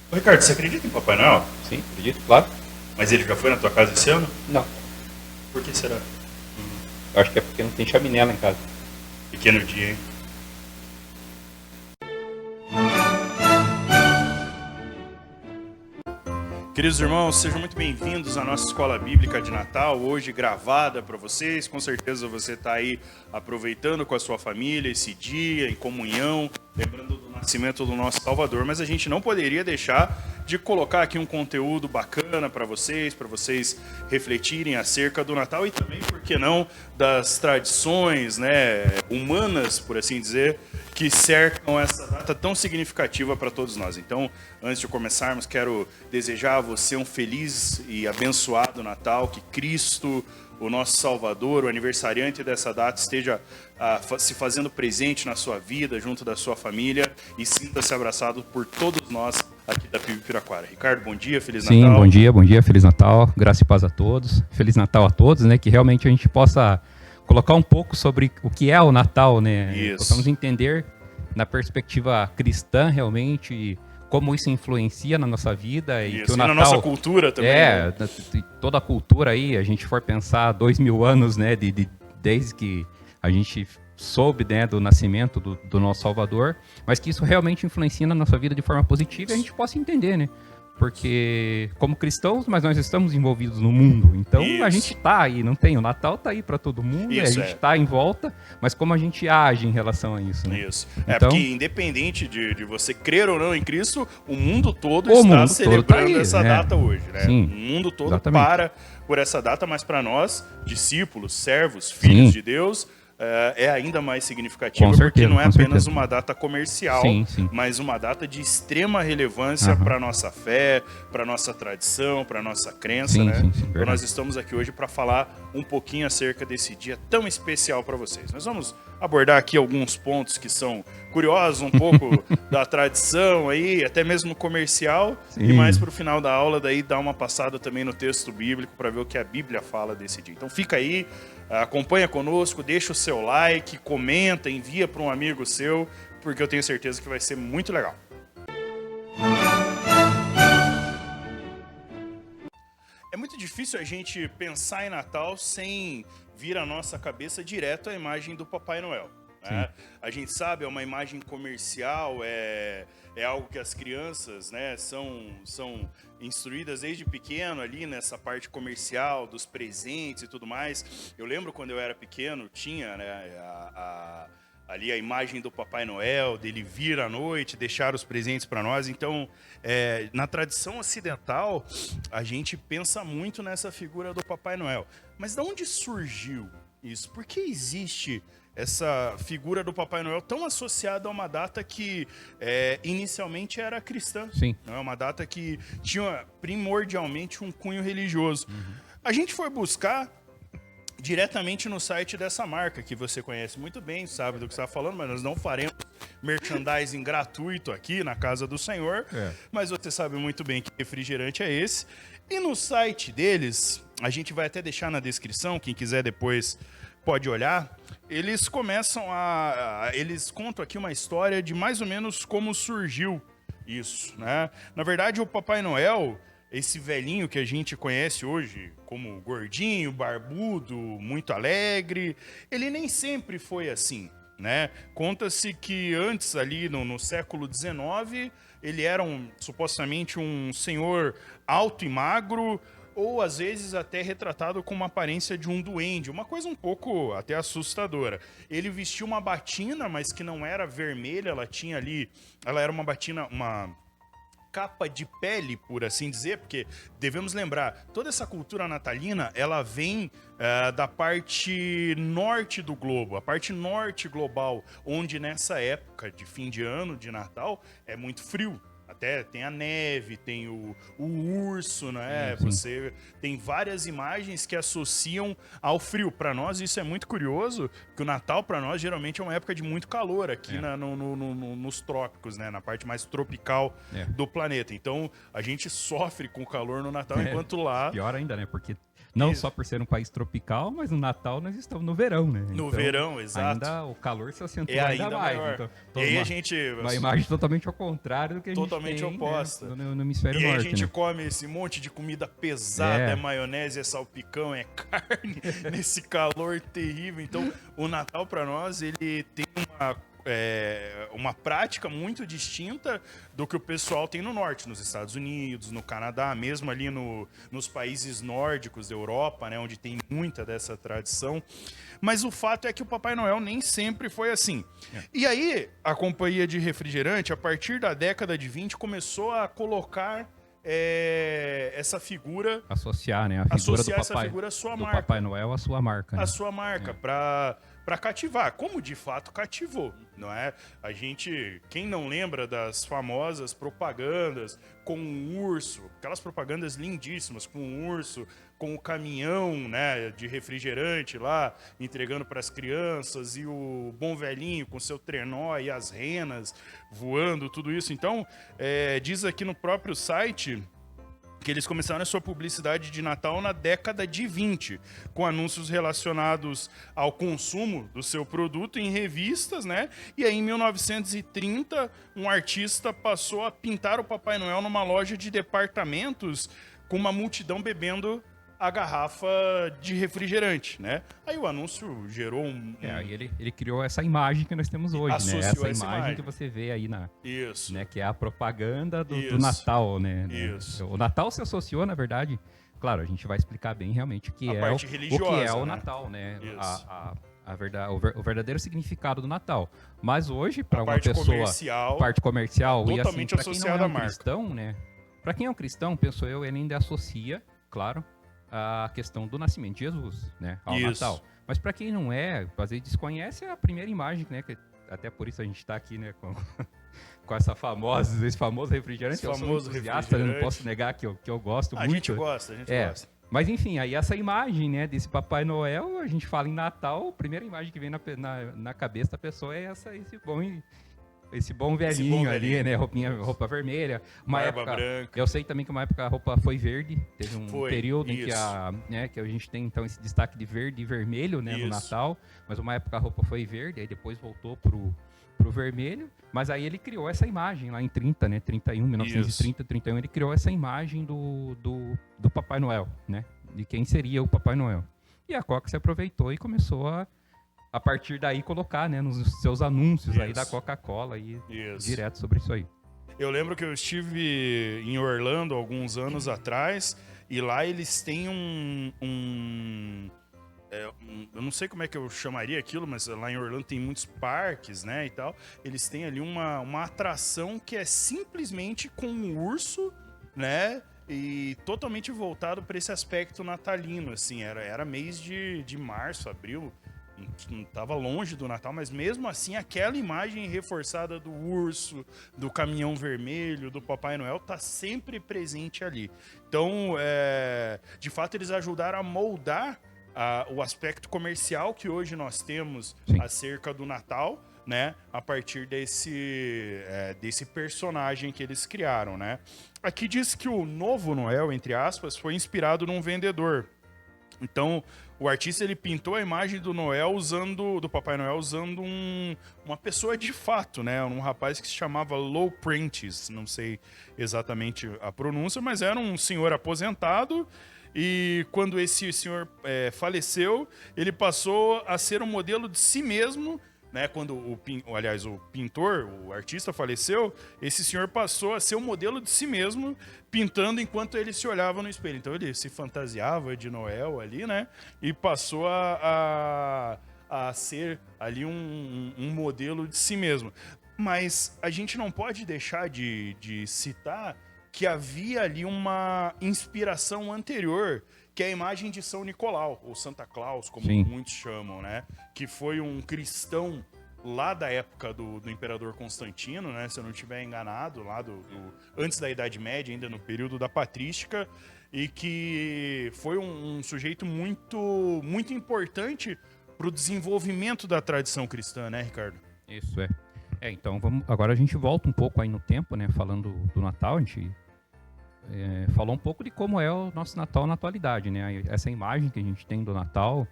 Ô, Ricardo, você acredita em Papai Noel? Sim, acredito, claro. Mas ele já foi na tua casa esse ano? Não. Por que será? Eu acho que é porque não tem chaminé lá em casa. Pequeno dia, hein? Queridos irmãos, sejam muito bem-vindos à nossa Escola Bíblica de Natal, hoje gravada para vocês. Com certeza você está aí aproveitando com a sua família esse dia, em comunhão, lembrando do nascimento do nosso Salvador. Mas a gente não poderia deixar de colocar aqui um conteúdo bacana para vocês refletirem acerca do Natal e também, por que não, das tradições, né, humanas, por assim dizer, que cercam essa data tão significativa para todos nós. Então, antes de começarmos, quero desejar a você um feliz e abençoado Natal, que Cristo, o nosso Salvador, o aniversariante dessa data, esteja se fazendo presente na sua vida, junto da sua família, e sinta-se abraçado por todos nós aqui da PIB Piraquara. Ricardo, bom dia, Feliz Natal. Sim, bom dia, Feliz Natal, graça e paz a todos, Feliz Natal a todos, né, que realmente a gente possa colocar um pouco sobre o que é o Natal, né, Isso. possamos entender na perspectiva cristã realmente como isso influencia na nossa vida e que o Natal, na nossa cultura também. Toda a cultura aí, a gente for pensar 2000 anos, né, desde que a gente soube, né, do nascimento do nosso Salvador, mas que isso realmente influencia na nossa vida de forma positiva e a gente possa entender, né? Porque como cristãos, mas nós estamos envolvidos no mundo, então a gente tá aí, não tem, o Natal tá aí para todo mundo, a gente tá em volta, mas como a gente age em relação a isso, né? Isso, então, porque independente de você crer ou não em Cristo, o mundo todo está celebrando essa data hoje, né? Sim, o mundo todo exatamente. para por essa data, mas para nós, discípulos, servos, filhos de Deus, é ainda mais significativa, porque não é apenas uma data comercial, mas uma data de extrema relevância para a nossa fé, para a nossa tradição, para a nossa crença, né? Então nós estamos aqui hoje para falar um pouquinho acerca desse dia tão especial para vocês. Nós vamos abordar aqui alguns pontos que são curiosos, um pouco da tradição aí, até mesmo comercial, e mais para o final da aula daí dar uma passada também no texto bíblico para ver o que a Bíblia fala desse dia. Então fica aí, acompanha conosco, deixa o seu like, comenta, envia para um amigo seu, porque eu tenho certeza que vai ser muito legal. É muito difícil a gente pensar em Natal sem vir à nossa cabeça direto a imagem do Papai Noel. Né? A gente sabe, é uma imagem comercial, é algo que as crianças, né, são instruídas desde pequeno ali nessa parte comercial, dos presentes e tudo mais. Eu lembro quando eu era pequeno, tinha, né, ali a imagem do Papai Noel, dele vir à noite, deixar os presentes para nós. Então, na tradição ocidental, a gente pensa muito nessa figura do Papai Noel. Mas de onde surgiu isso? Por que existe essa figura do Papai Noel tão associada a uma data que inicialmente era cristã? Sim. É uma data que tinha primordialmente um cunho religioso. A gente foi buscar diretamente no site dessa marca, que você conhece muito bem, sabe do que você está falando, mas nós não faremos merchandising gratuito aqui na casa do Senhor, mas você sabe muito bem que refrigerante é esse. E no site deles, a gente vai até deixar na descrição, quem quiser depois pode olhar, eles eles contam aqui uma história de mais ou menos como surgiu isso, né? Na verdade, o Papai Noel, esse velhinho que a gente conhece hoje como gordinho, barbudo, muito alegre, ele nem sempre foi assim, né? Conta-se que antes, ali no século XIX, ele era supostamente um senhor alto e magro, ou às vezes até retratado com uma aparência de um duende, uma coisa um pouco até assustadora. Ele vestia uma batina, mas que não era vermelha, ela era uma batina, uma capa de pele, por assim dizer, porque devemos lembrar, toda essa cultura natalina, ela vem da parte norte do globo, a parte norte global, onde nessa época de fim de ano, de Natal, é muito frio. Até tem a neve, tem o urso, né? Você tem várias imagens que associam ao frio. Para nós isso é muito curioso, porque o Natal para nós geralmente é uma época de muito calor aqui nos trópicos, né? Na parte mais tropical do planeta. Então a gente sofre com o calor no Natal, enquanto lá... Pior ainda, né? Porque Não Isso. só por ser um país tropical, mas no Natal nós estamos no verão, né? No verão, exato. Ainda o calor se acentua É ainda ainda mais. maior. Então, E aí uma, a gente... uma imagem totalmente ao contrário do que a gente Totalmente tem, oposta. né, no hemisfério E aí a norte, gente né? come esse monte de comida pesada, É. é maionese, é salpicão, é carne, nesse calor terrível. Então, o Natal para nós, ele tem uma prática muito distinta do que o pessoal tem no norte, nos Estados Unidos, no Canadá, mesmo ali nos países nórdicos da Europa, né, onde tem muita dessa tradição. Mas o fato é que o Papai Noel nem sempre foi assim. E aí, a companhia de refrigerante, a partir da década de 20, começou a colocar essa figura... Associar, né? A figura Associar do essa papai, figura à sua do marca. Papai Noel à sua marca, né? A sua marca, para cativar, como de fato cativou, não é? A gente, quem não lembra das famosas propagandas com um urso, aquelas propagandas lindíssimas com um urso, com o caminhão, né, de refrigerante lá, entregando para as crianças, e o bom velhinho com seu trenó e as renas voando, tudo isso. Então, diz aqui no próprio site... que eles começaram a sua publicidade de Natal na década de 20, com anúncios relacionados ao consumo do seu produto em revistas, né? E aí, em 1930, um artista passou a pintar o Papai Noel numa loja de departamentos com uma multidão bebendo a garrafa de refrigerante, né? Aí o anúncio gerou Aí ele criou essa imagem que nós temos hoje, né? Associou Essa essa imagem imagem. que você vê aí Isso. né? Que é a propaganda do Isso. Natal, né? Isso. O Natal se associou, na verdade, claro, a gente vai explicar bem realmente o que A é parte o que é religiosa, o né? Natal, né? Isso. O verdadeiro significado do Natal. Mas hoje, para uma parte pessoa, comercial, a parte comercial e assim, totalmente para quem não associada é à um marca. cristão, né? Para quem é um cristão, penso eu, ele ainda associa, claro, a questão do nascimento de Jesus, né, ao Isso. Natal. Mas para quem não é, às vezes desconhece a primeira imagem, né, que até por isso a gente está aqui, né, com esse famoso refrigerante. Esse Eu sou famoso entusiasta, eu não refrigerante. posso negar que eu gosto A muito. gente gosta, a gente gosta. Mas enfim, aí essa imagem, né, desse Papai Noel, a gente fala em Natal, a primeira imagem que vem na cabeça da pessoa é esse bom velhinho ali, né? Roupa vermelha. Uma Barba época, branca. eu sei também que uma época a roupa foi verde. Teve um Foi, período em que isso. que a gente tem então esse destaque de verde e vermelho, né, no Isso. Natal. Mas uma época a roupa foi verde, aí depois voltou pro vermelho. Mas aí ele criou essa imagem lá em 30, né? 1930, 31, ele criou essa imagem do Papai Noel, né? De quem seria o Papai Noel. E a Coca se aproveitou e começou a partir daí colocar, né, nos seus anúncios aí Isso. da Coca-Cola aí, Isso. direto sobre isso aí. Eu lembro que eu estive em Orlando alguns anos atrás, e lá eles têm eu não sei como é que eu chamaria aquilo, mas lá em Orlando tem muitos parques, né, e tal. Eles têm ali uma atração que é simplesmente com um urso, né, e totalmente voltado para esse aspecto natalino, assim. Era mês de março, abril, não estava longe do Natal, mas mesmo assim aquela imagem reforçada do urso, do caminhão vermelho, do Papai Noel tá sempre presente ali. Então, de fato, eles ajudaram a moldar o aspecto comercial que hoje nós temos Sim. acerca do Natal, né, a partir desse personagem que eles criaram, né. Aqui diz que o novo Noel, entre aspas, foi inspirado num vendedor. Então, o artista ele pintou a imagem do Papai Noel usando uma pessoa de fato, né? Um rapaz que se chamava Lou Prentice, não sei exatamente a pronúncia, mas era um senhor aposentado. E quando esse senhor faleceu, ele passou a ser um modelo de si mesmo, né? Quando o pintor, o artista faleceu, esse senhor passou a ser um modelo de si mesmo, pintando enquanto ele se olhava no espelho. Então ele se fantasiava de Noel ali, né? E passou a ser ali um modelo de si mesmo. Mas a gente não pode deixar de citar que havia ali uma inspiração anterior, que é a imagem de São Nicolau, ou Santa Claus, como Sim. muitos chamam, né? Que foi um cristão lá da época do Imperador Constantino, né? Se eu não estiver enganado, lá antes da Idade Média, ainda no período da patrística, e que foi um sujeito muito, muito importante para o desenvolvimento da tradição cristã, né, Ricardo? Isso então agora a gente volta um pouco aí no tempo, né, falando do Natal, falou um pouco de como é o nosso Natal na atualidade, né? Essa imagem que a gente tem do Natal,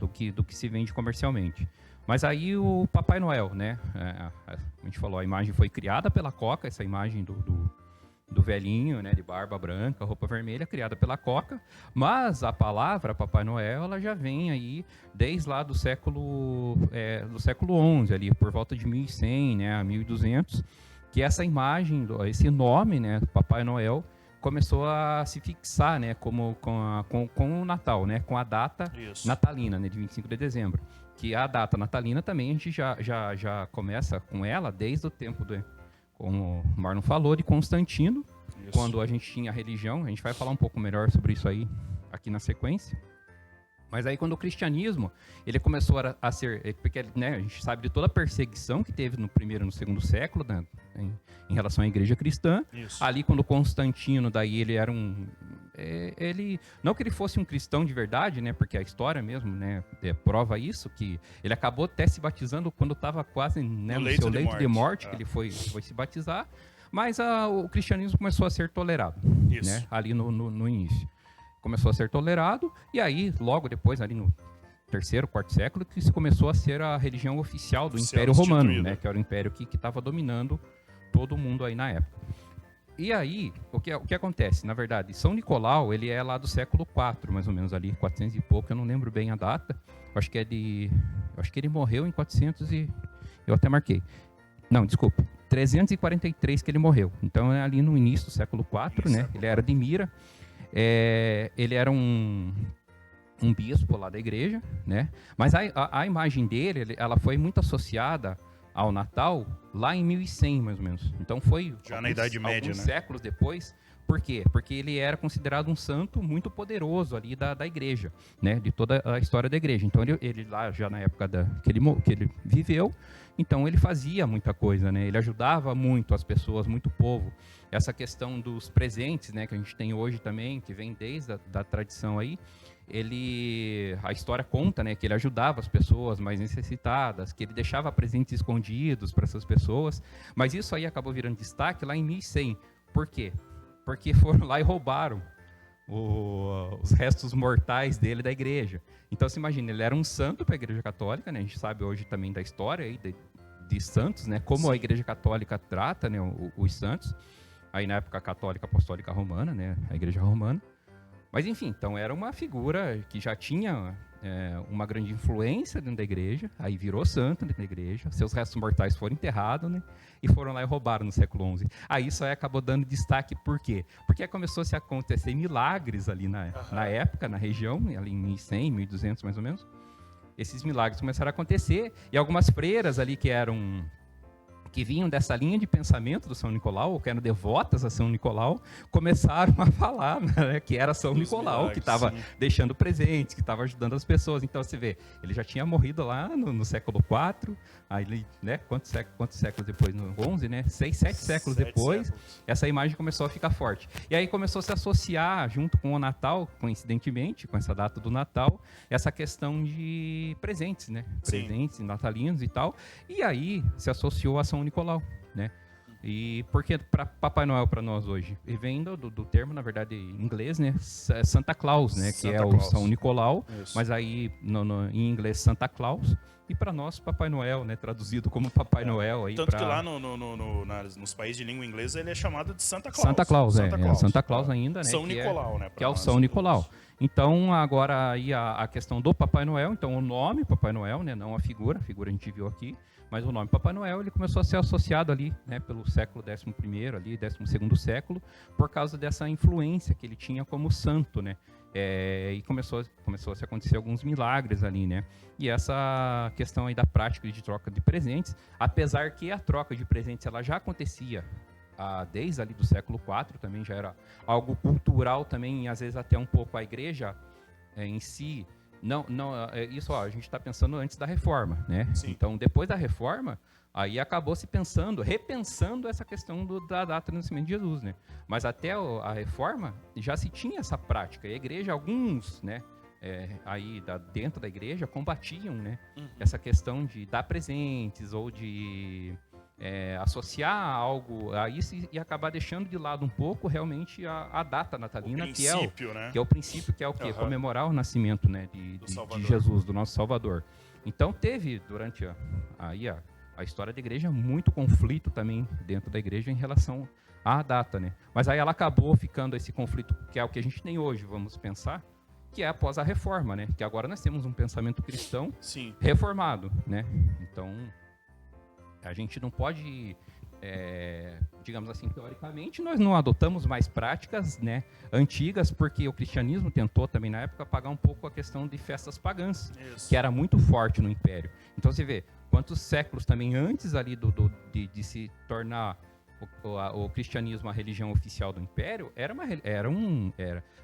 do que se vende comercialmente. Mas aí o Papai Noel, né? A gente falou, a imagem foi criada pela Coca, essa imagem do velhinho, né, de barba branca, roupa vermelha, criada pela Coca, mas a palavra Papai Noel, ela já vem aí desde lá do século XI, ali, por volta de 1100, né, a 1200, que essa imagem, esse nome, né, Papai Noel, começou a se fixar, né, com o Natal, né, com a data natalina, né, de 25 de dezembro, que a data natalina também a gente já começa com ela desde o tempo como o Marlon falou, de Constantino, quando a gente tinha a religião. A gente vai falar um pouco melhor sobre isso aí aqui na sequência. Mas aí quando o cristianismo, ele começou a ser, porque, né, a gente sabe de toda a perseguição que teve no primeiro e no segundo século, né, em relação à igreja cristã. Isso. Ali quando Constantino, daí ele era não que ele fosse um cristão de verdade, né, porque a história mesmo, né, prova isso, que ele acabou até se batizando quando estava quase, né, no seu leito de morte, que ele foi se batizar, mas o cristianismo começou a ser tolerado, né, ali no início. Começou a ser tolerado, e aí, logo depois, ali no terceiro, quarto século, que se começou a ser a religião oficial do Império Romano, né, que era o império que estava dominando todo mundo aí na época. E aí, o que acontece? Na verdade, São Nicolau, ele é lá do século IV, mais ou menos ali, 400 e pouco, eu não lembro bem a data. Acho que ele morreu em 400 e... Eu até marquei. Não, desculpa. 343 que ele morreu. Então, é ali no início do século IV, né? Ele era de Mira. Ele era um bispo lá da igreja, né? Mas a imagem dele, ela foi muito associada ao Natal lá em 1100, mais ou menos. Então foi já na Idade Média, alguns né? séculos depois. Por quê? Porque ele era considerado um santo muito poderoso ali da igreja, né? De toda a história da igreja. Então ele lá já na época que ele viveu, então ele fazia muita coisa, né? Ele ajudava muito as pessoas, muito o povo. Essa questão dos presentes, né, que a gente tem hoje também, que vem desde da tradição aí, a história conta, né, que ele ajudava as pessoas mais necessitadas, que ele deixava presentes escondidos para essas pessoas, mas isso aí acabou virando destaque lá em 1100. Por quê? Porque foram lá e roubaram os restos mortais dele da igreja. Então, se imagina, ele era um santo para a igreja católica, né, a gente sabe hoje também da história aí de santos, né, como a igreja católica trata, né, os santos, aí na época católica apostólica romana, né, a igreja romana. Mas enfim, então era uma figura que já tinha uma grande influência dentro da igreja, aí virou santo dentro da igreja, seus restos mortais foram enterrados, né, e foram lá e roubaram no século XI. Aí isso aí acabou dando destaque, por quê? Porque começou a se acontecer milagres ali na época, na região, ali em 1100, 1200 mais ou menos. Esses milagres começaram a acontecer, e algumas freiras ali que vinham dessa linha de pensamento do São Nicolau, ou que eram devotas a São Nicolau, começaram a falar, né, que era São Nicolau, que estava deixando presentes, que estava ajudando as pessoas. Então, você vê, ele já tinha morrido lá no século IV, aí, né, quantos séculos depois? No 11, né? 6, 7 séculos depois, essa imagem começou a ficar forte. E aí começou a se associar, junto com o Natal, coincidentemente, com essa data do Natal, essa questão de presentes, né? Presentes natalinos e tal. E aí se associou a São Nicolau, né? E porque para Papai Noel para nós hoje, e vem do termo, na verdade, em inglês, né? Santa Claus, né? Que é o São Nicolau, mas aí em inglês Santa Claus. E para nós, Papai Noel, né? Traduzido como Papai Noel. Aí tanto que lá nos países de língua inglesa ele é chamado de Santa Claus. Santa Claus, Santa Claus ainda, né? São Nicolau, né? Que é o São Nicolau. Então, agora aí a questão do Papai Noel, então o nome Papai Noel, né? Não a figura a gente viu aqui, mas o nome Papai Noel, ele começou a ser associado ali, né? Pelo século XI ali, XII século, por causa dessa influência que ele tinha como santo, né? E começou a se acontecer alguns milagres ali, né? E essa questão aí da prática de troca de presentes, apesar que a troca de presentes ela já acontecia desde ali do século IV, também já era algo cultural também, e às vezes até um pouco a igreja em si. Isso a gente está pensando antes da reforma, né? Sim. Então, depois da reforma, aí acabou se repensando essa questão da data do nascimento de Jesus, né? Mas até a reforma já se tinha essa prática. E a igreja, alguns, né? Aí dentro da igreja combatiam, né? Essa questão de dar presentes ou de associar algo a isso e acabar deixando de lado um pouco realmente a data natalina, né? que é o princípio, que é o quê? Comemorar o nascimento, né, de Jesus, do nosso Salvador. Então teve durante a história da igreja muito conflito também dentro da igreja em relação à data, né? Mas aí ela acabou ficando esse conflito, que é o que a gente tem hoje, vamos pensar, que é após a reforma, né? Que agora nós temos um pensamento cristão reformado, né? Então a gente não pode, digamos assim, teoricamente, nós não adotamos mais práticas, né, antigas, porque o cristianismo tentou também na época apagar um pouco a questão de festas pagãs, que era muito forte no Império. Então você vê quantos séculos também antes ali de se tornar o cristianismo a religião oficial do Império,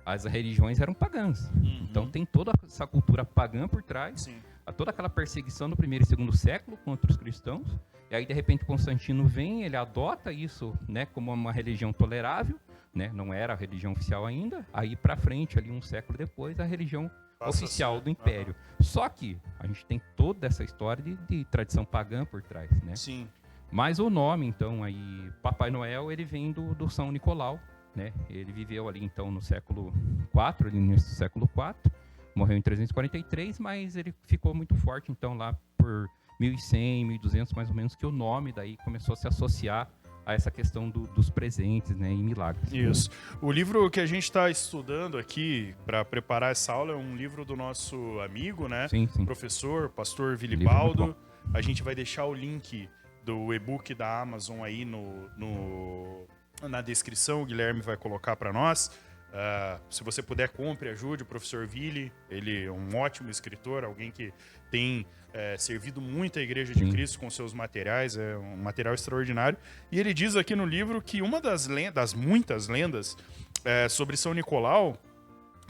as religiões eram pagãs. Então tem toda essa cultura pagã por trás, toda aquela perseguição no primeiro e segundo século contra os cristãos. E aí, de repente, Constantino vem, ele adota isso, né, como uma religião tolerável, né, não era a religião oficial ainda. Aí, para frente, ali um século depois, a religião oficial do Império. Só que a gente tem toda essa história de tradição pagã por trás, né? Sim. Mas o nome, então, aí, Papai Noel, ele vem do São Nicolau, né? Ele viveu ali, então, no século IV, ali no início do século IV, morreu em 343, mas ele ficou muito forte, então, lá por 1100, 1200, mais ou menos, que o nome daí começou a se associar a essa questão dos presentes, né, e milagres. Isso. O livro que a gente está estudando aqui para preparar essa aula é um livro do nosso amigo, né? Sim. Professor, pastor Vilibaldo. A gente vai deixar o link do e-book da Amazon aí na descrição, o Guilherme vai colocar para nós. Se você puder, compre, ajude o professor Vili. Ele é um ótimo escritor, alguém que tem servido muito a Igreja de Cristo com seus materiais, é um material extraordinário. E ele diz aqui no livro que uma das muitas lendas sobre São Nicolau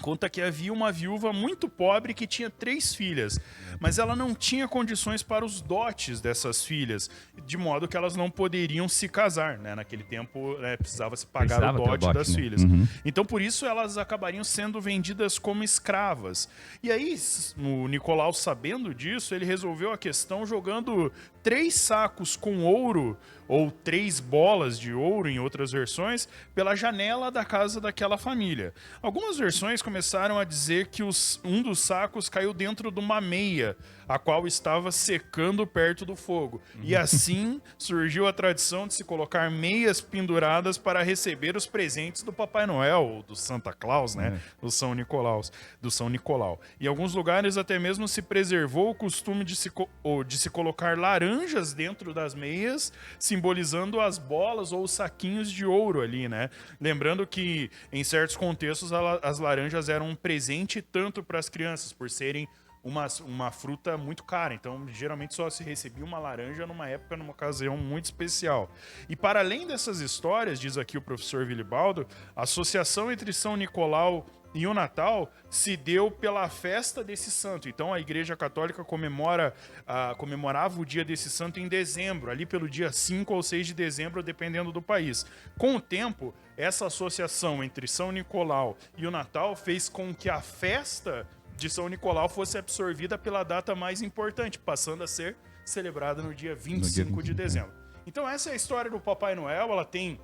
conta que havia uma viúva muito pobre que tinha 3 filhas, mas ela não tinha condições para os dotes dessas filhas, de modo que elas não poderiam se casar, né? Naquele tempo precisava se pagar o dote das filhas. Então, por isso, elas acabariam sendo vendidas como escravas. E aí, o Nicolau, sabendo disso, ele resolveu a questão jogando 3 sacos com ouro, ou 3 bolas de ouro, em outras versões, pela janela da casa daquela família. Algumas versões começaram a dizer que um dos sacos caiu dentro de uma meia, a qual estava secando perto do fogo. E assim surgiu a tradição de se colocar meias penduradas para receber os presentes do Papai Noel, ou do Santa Claus, né? Do São Nicolau. Em alguns lugares até mesmo se preservou o costume de se colocar laranjas dentro das meias, simbolizando as bolas ou os saquinhos de ouro ali, né? Lembrando que em certos contextos as laranjas eram um presente tanto para as crianças, por serem uma fruta muito cara. Então, geralmente só se recebia uma laranja numa época, numa ocasião muito especial. E para além dessas histórias, diz aqui o professor Vilibaldo, a associação entre São Nicolau e o Natal se deu pela festa desse santo. Então a Igreja Católica comemorava o dia desse santo em dezembro, ali pelo dia 5 ou 6 de dezembro, dependendo do país. Com o tempo, essa associação entre São Nicolau e o Natal fez com que a festa de São Nicolau fosse absorvida pela data mais importante, passando a ser celebrada no dia 25 de dezembro. Então essa é a história do Papai Noel. Ela tem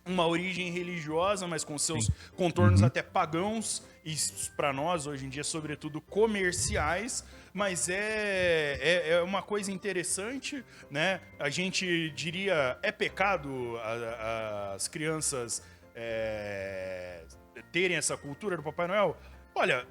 uma origem religiosa, mas com seus contornos até pagãos e, para nós, hoje em dia, sobretudo comerciais, mas é uma coisa interessante, né? A gente diria, é pecado as crianças terem essa cultura do Papai Noel? Olha,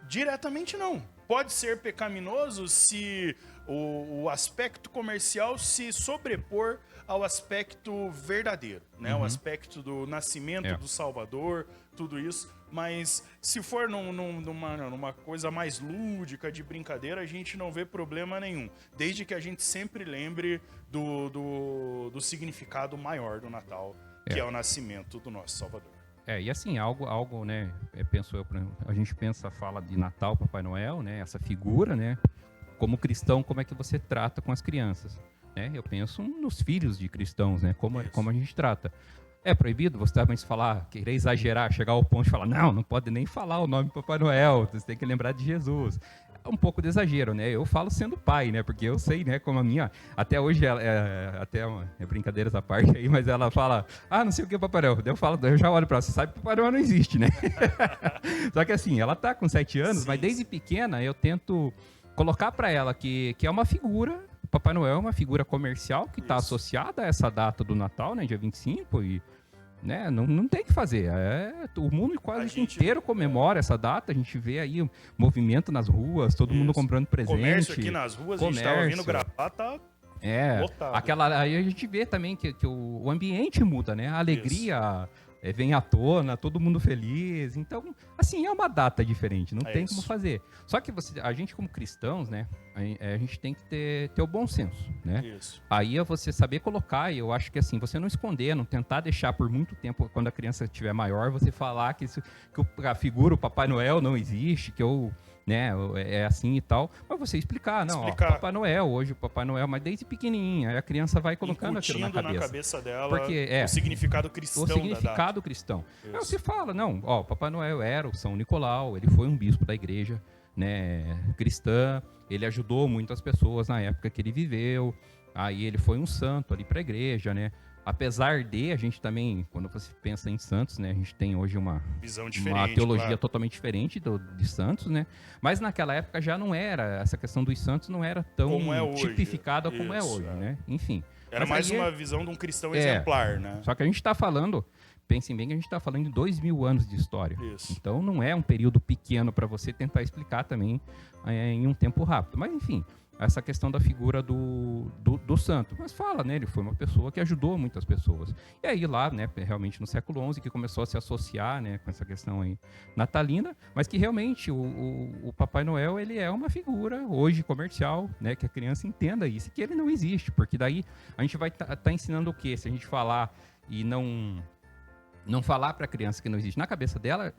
diretamente não. Pode ser pecaminoso se o aspecto comercial se sobrepor ao aspecto verdadeiro, né? O aspecto do nascimento do Salvador, tudo isso. Mas se for numa coisa mais lúdica, de brincadeira, a gente não vê problema nenhum. Desde que a gente sempre lembre do significado maior do Natal, que é o nascimento do nosso Salvador. E assim, algo, né, penso eu, a gente fala de Natal, Papai Noel, né, essa figura, né, como cristão, como é que você trata com as crianças, né? Eu penso nos filhos de cristãos, né, como a gente trata. É proibido você também falar, querer exagerar, chegar ao ponto de falar, não pode nem falar o nome do Papai Noel, você tem que lembrar de Jesus. um pouco de exagero, né? Eu falo sendo pai, né? Porque eu sei, né, como a minha... Até hoje, brincadeiras à parte aí, mas ela fala, não sei o que é Papai Noel. Daí eu já olho pra ela, você sabe que Papai Noel não existe, né? Só que assim, ela tá com 7 anos, mas desde pequena eu tento colocar pra ela que é uma figura... O Papai Noel é uma figura comercial que está associada a essa data do Natal, né? Dia 25 e... Né? Não tem o que fazer. O mundo quase inteiro comemora essa data. A gente vê aí o movimento nas ruas, todo mundo comprando presente. Comércio aqui nas ruas, a gente estava ouvindo gravar, tá lotado. Aí a gente vê também que o ambiente muda, né? A alegria vem à tona, todo mundo feliz. Então, assim, é uma data diferente, não tem como fazer. Só que a gente como cristãos, né? A gente tem que ter o bom senso, né? Isso. Aí é você saber colocar, e eu acho que assim, você não esconder, não tentar deixar por muito tempo, quando a criança estiver maior, você falar que a figura, o Papai Noel não existe, né, é assim e tal, mas você explicar, Papai Noel, hoje o Papai Noel, mas desde pequenininha, aí a criança vai colocando aquilo na cabeça dela porque, o significado cristão da data. Cristão. Aí você fala, Papai Noel era o São Nicolau, ele foi um bispo da igreja, né, cristã, ele ajudou muitas pessoas na época que ele viveu, aí ele foi um santo ali para a igreja, né? Apesar de a gente também, quando você pensa em santos, né, a gente tem hoje uma visão diferente, uma teologia totalmente diferente de santos, né? Mas naquela época já não era, essa questão dos santos não era tão tipificada como é hoje, né? Enfim. Era mais uma visão de um cristão exemplar, né? Só que a gente está falando, pensem bem que a gente está falando de 2000 anos de história. Isso. Então não é um período pequeno para você tentar explicar também em um tempo rápido. Mas enfim, essa questão da figura do santo. Mas fala, né? Ele foi uma pessoa que ajudou muitas pessoas. E aí lá, né, realmente no século XI, que começou a se associar, né, com essa questão aí natalina, mas que realmente o Papai Noel, ele é uma figura hoje comercial, né, que a criança entenda isso, que ele não existe, porque daí a gente vai tá ensinando o quê? Se a gente falar e não falar para a criança que não existe, na cabeça dela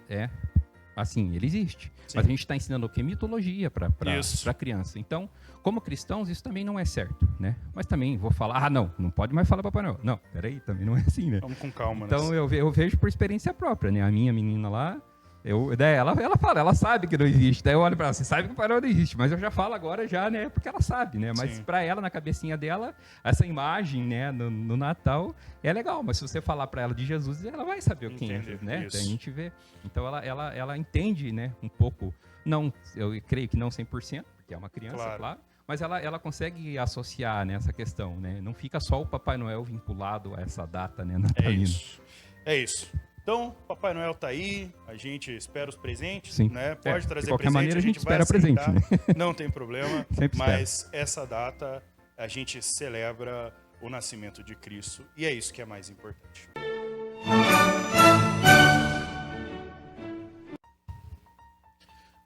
assim, ele existe. Sim. Mas a gente está ensinando o quê? Mitologia para a criança. Então, como cristãos, isso também não é certo, né? Mas também vou falar, não pode mais falar Papai Noel. Não, peraí, também não é assim, né? Vamos com calma. Então, eu vejo por experiência própria, né? A minha menina lá, ela fala, ela sabe que não existe. Daí eu olho para ela, você sabe que o Papai Noel não existe, mas eu já falo agora né? Porque ela sabe, né? Mas para ela, na cabecinha dela, essa imagem, né? No Natal é legal, mas se você falar para ela de Jesus, ela vai saber quem é, né? Isso. A gente vê. Então ela entende, né? Um pouco, não, eu creio que não 100%, porque é uma criança, claro. Mas ela consegue associar, né, essa questão, né? Não fica só o Papai Noel vinculado a essa data, né? Natalina. É isso. Então, Papai Noel tá aí, a gente espera os presentes, sim, né? Pode trazer de qualquer presente, maneira, a gente vai espera presente, né? Não tem problema, mas essa data a gente celebra o nascimento de Cristo e é isso que é mais importante.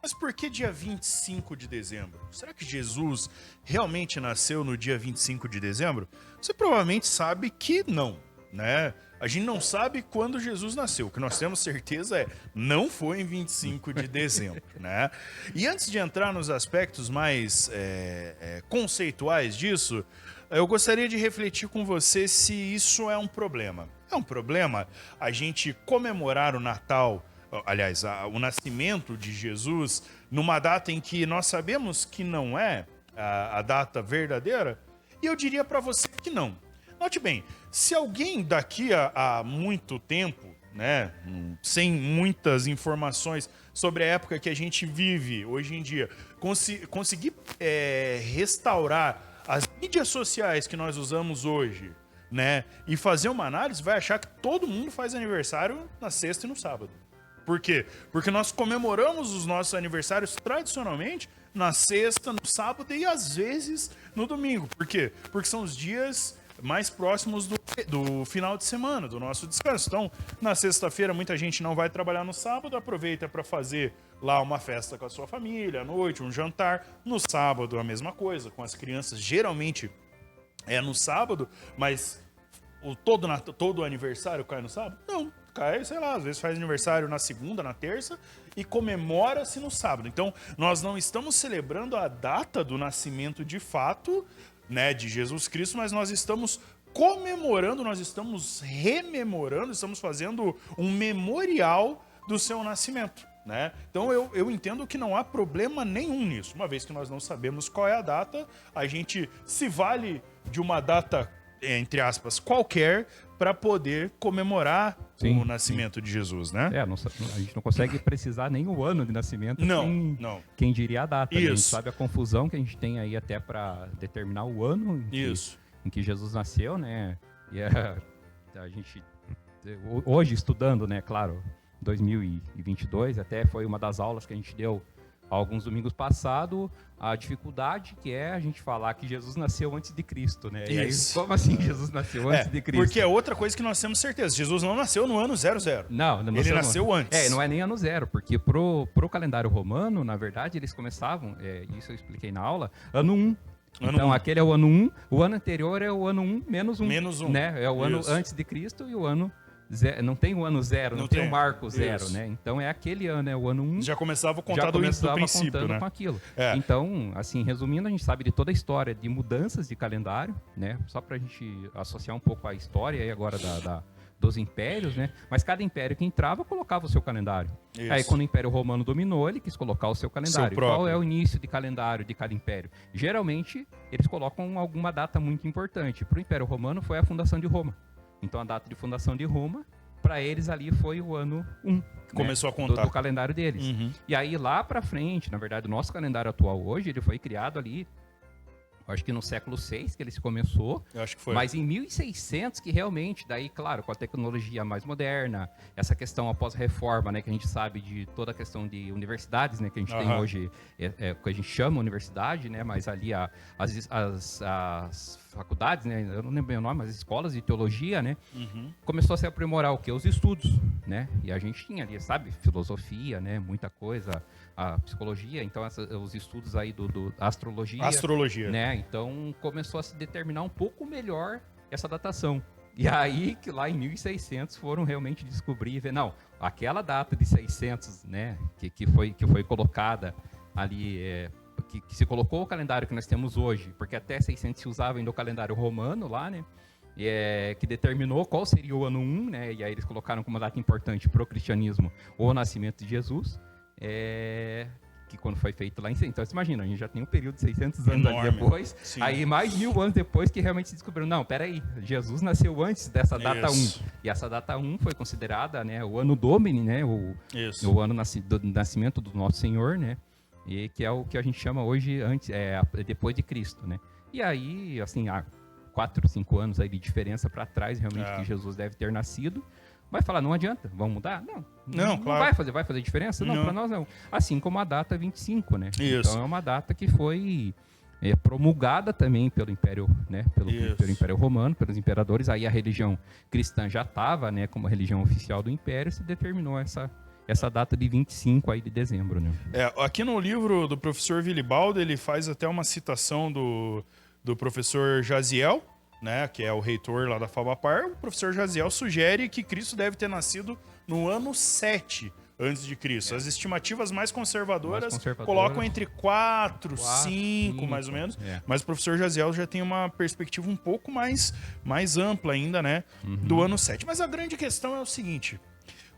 Mas por que dia 25 de dezembro? Será que Jesus realmente nasceu no dia 25 de dezembro? Você provavelmente sabe que não, né? A gente não sabe quando Jesus nasceu. O que nós temos certeza não foi em 25 de dezembro, né? E antes de entrar nos aspectos mais conceituais disso, eu gostaria de refletir com você se isso é um problema. É um problema a gente comemorar o Natal, aliás, o nascimento de Jesus, numa data em que nós sabemos que não é a data verdadeira? E eu diria para você que não. Note bem, se alguém daqui a muito tempo, né, sem muitas informações sobre a época que a gente vive hoje em dia, conseguir restaurar as mídias sociais que nós usamos hoje, né, e fazer uma análise, vai achar que todo mundo faz aniversário na sexta e no sábado. Por quê? Porque nós comemoramos os nossos aniversários tradicionalmente na sexta, no sábado e às vezes no domingo. Por quê? Porque são os dias mais próximos do final de semana, do nosso descanso. Então, na sexta-feira, muita gente não vai trabalhar no sábado, aproveita para fazer lá uma festa com a sua família, à noite, um jantar. No sábado, a mesma coisa, com as crianças. Geralmente é no sábado, mas todo aniversário cai no sábado? Não, cai, sei lá, às vezes faz aniversário na segunda, na terça e comemora-se no sábado. Então, nós não estamos celebrando a data do nascimento de fato, né, de Jesus Cristo, mas nós estamos comemorando, nós estamos rememorando, estamos fazendo um memorial do seu nascimento. né? Então eu entendo que não há problema nenhum nisso. Uma vez que nós não sabemos qual é a data, a gente se vale de uma data, entre aspas, qualquer, para poder comemorar o nascimento de Jesus, né? A gente não consegue precisar nem o ano de nascimento. Não. Quem diria a data. Isso. A gente sabe a confusão que a gente tem aí até para determinar o ano em que Jesus nasceu, né? E a gente, hoje estudando, né, claro, 2022, até foi uma das aulas que a gente deu alguns domingos passados, a dificuldade que é a gente falar que Jesus nasceu antes de Cristo, né? E aí, como assim Jesus nasceu antes de Cristo? Porque é outra coisa que nós temos certeza. Jesus não nasceu no ano 00. Não ele nasceu antes. Não é nem ano 0, porque pro calendário romano, na verdade, eles começavam, isso eu expliquei na aula, ano 1. Então, aquele é o ano 1, o ano anterior é o ano 1 menos 1. Menos 1. Né? É o ano antes de Cristo e o ano... não tem o ano 0, não tem o marco 0, né? Então é aquele ano, é o ano 1. Já começava a contar do princípio, né? Com aquilo. Então, assim, resumindo, a gente sabe de toda a história de mudanças de calendário, né? Só pra gente associar um pouco a história aí agora dos impérios, né? Mas cada império que entrava colocava o seu calendário. Isso. Aí quando o Império Romano dominou, ele quis colocar o seu calendário. Qual é o início de calendário de cada império? Geralmente, eles colocam alguma data muito importante. Para o Império Romano foi a fundação de Roma. Então a data de fundação de Roma, para eles ali foi o ano 1. Começou a contar. Do calendário deles. E aí lá para frente, na verdade, o nosso calendário atual hoje, ele foi criado ali, acho que no século VI que ele se começou. Eu acho que foi. Mas em 1600 que realmente, daí, claro, com a tecnologia mais moderna, essa questão após a reforma, né, que a gente sabe de toda a questão de universidades, né, que a gente tem hoje, que a gente chama universidade, né, mas ali as faculdades, né, eu não lembro o nome, mas as escolas de teologia, né, começou a se aprimorar o quê? Os estudos, né, e a gente tinha ali, sabe, filosofia, né, muita coisa, a psicologia, então os estudos aí do astrologia, né, então começou a se determinar um pouco melhor essa datação. E aí que lá em 1600 foram realmente descobrir e ver, não, aquela data de 600, né, que foi colocada ali, que se colocou o calendário que nós temos hoje, porque até 600 se usava ainda o calendário romano lá, né, que determinou qual seria o ano 1, né, e aí eles colocaram como data importante para o cristianismo o nascimento de Jesus, que quando foi feito lá em... Então, você imagina, a gente já tem um período de 600 anos ali depois, aí mais 1000 anos depois que realmente se descobriram, não, peraí, Jesus nasceu antes dessa data 1. E essa data 1 foi considerada, né, o ano Domini, né, o ano do nascimento do nosso Senhor, né, e que é o que a gente chama hoje depois de Cristo, né. E aí, assim, há 4, 5 anos aí de diferença para trás, realmente, que Jesus deve ter nascido. Vai falar, não adianta, vamos mudar? Não, claro. Vai fazer diferença? Não, para nós não. Assim como a data 25, né? Isso. Então é uma data que foi promulgada também pelo Império, né? Pelo Império Romano, pelos imperadores. Aí a religião cristã já estava, né, como religião oficial do Império, e se determinou essa data de 25 aí de dezembro, né? Aqui no livro do professor Vilibaldo, ele faz até uma citação do professor Jaziel, né, que é o reitor lá da FABAPAR. O professor Jaziel sugere que Cristo deve ter nascido no ano 7 antes de Cristo. As estimativas mais conservadoras colocam entre 4, 5, mais ou menos. Mas o professor Jaziel já tem uma perspectiva um pouco mais ampla ainda, né, do ano 7. Mas a grande questão é o seguinte: